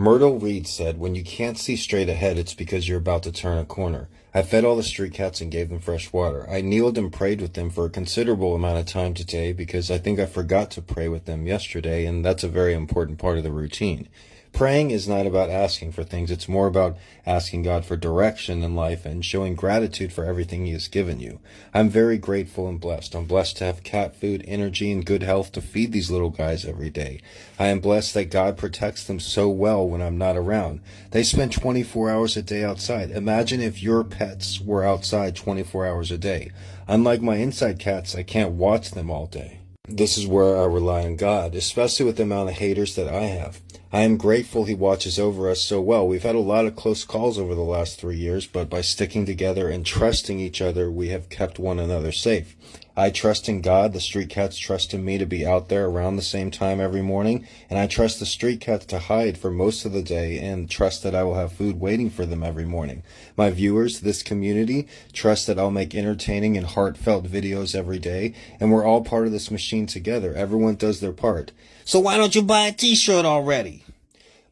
Myrtle Reed said, "When you can't see straight ahead, it's because you're about to turn a corner." I fed all the street cats and gave them fresh water. I kneeled and prayed with them for a considerable amount of time today because I think I forgot to pray with them yesterday, and that's a very important part of the routine. Praying is not about asking for things. It's more about asking God for direction in life and showing gratitude for everything He has given you. I'm very grateful and blessed. I'm blessed to have cat food, energy, and good health to feed these little guys every day. I am blessed that God protects them so well when I'm not around. They spend 24 hours a day outside. Imagine if your pets were outside 24 hours a day. Unlike my inside cats, I can't watch them all day. This is where I rely on God, especially with the amount of haters that I have. I am grateful He watches over us so well. We've had a lot of close calls over the last 3 years, but by sticking together and trusting each other, we have kept one another safe. I trust in God, the street cats trust in me to be out there around the same time every morning, and I trust the street cats to hide for most of the day and trust that I will have food waiting for them every morning. My viewers, this community, trust that I'll make entertaining and heartfelt videos every day, and we're all part of this machine together. Everyone does their part. So why don't you buy a t-shirt already?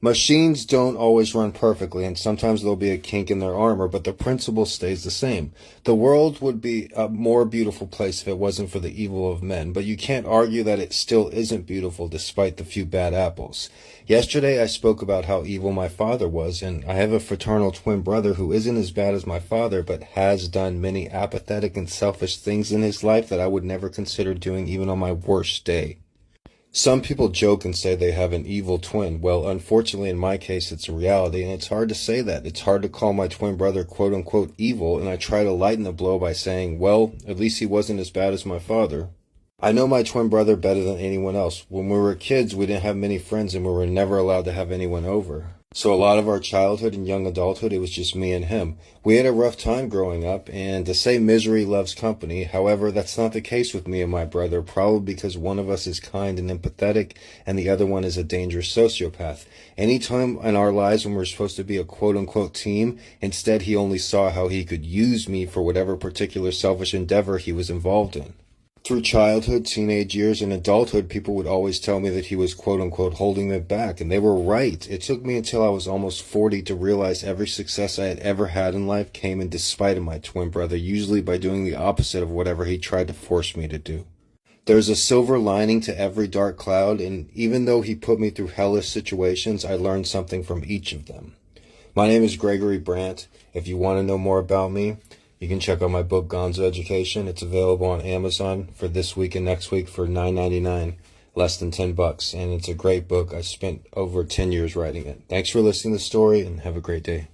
Machines don't always run perfectly, and sometimes there'll be a kink in their armor, but the principle stays the same. The world would be a more beautiful place if it wasn't for the evil of men, but you can't argue that it still isn't beautiful despite the few bad apples. Yesterday I spoke about how evil my father was, and I have a fraternal twin brother who isn't as bad as my father, but has done many apathetic and selfish things in his life that I would never consider doing even on my worst day. Some people joke and say they have an evil twin. Well, unfortunately, in my case, it's a reality, and it's hard to say that. It's hard to call my twin brother quote-unquote evil, and I try to lighten the blow by saying, well, at least he wasn't as bad as my father. I know my twin brother better than anyone else. When we were kids, we didn't have many friends, and we were never allowed to have anyone over. So a lot of our childhood and young adulthood, it was just me and him. We had a rough time growing up, and to say misery loves company, however, that's not the case with me and my brother, probably because one of us is kind and empathetic, and the other one is a dangerous sociopath. Any time in our lives when we're supposed to be a quote-unquote team, instead he only saw how he could use me for whatever particular selfish endeavor he was involved in. Through childhood, teenage years, and adulthood, people would always tell me that he was quote-unquote holding me back, and they were right. It took me until I was almost 40 to realize every success I had ever had in life came in despite of my twin brother, usually by doing the opposite of whatever he tried to force me to do. There's a silver lining to every dark cloud, and even though he put me through hellish situations, I learned something from each of them. My name is Gregory Brandt. If you want to know more about me, you can check out my book, Gonzo Education. It's available on Amazon for this week and next week for $9.99, less than $10. And it's a great book. I spent over 10 years writing it. Thanks for listening to the story, and have a great day.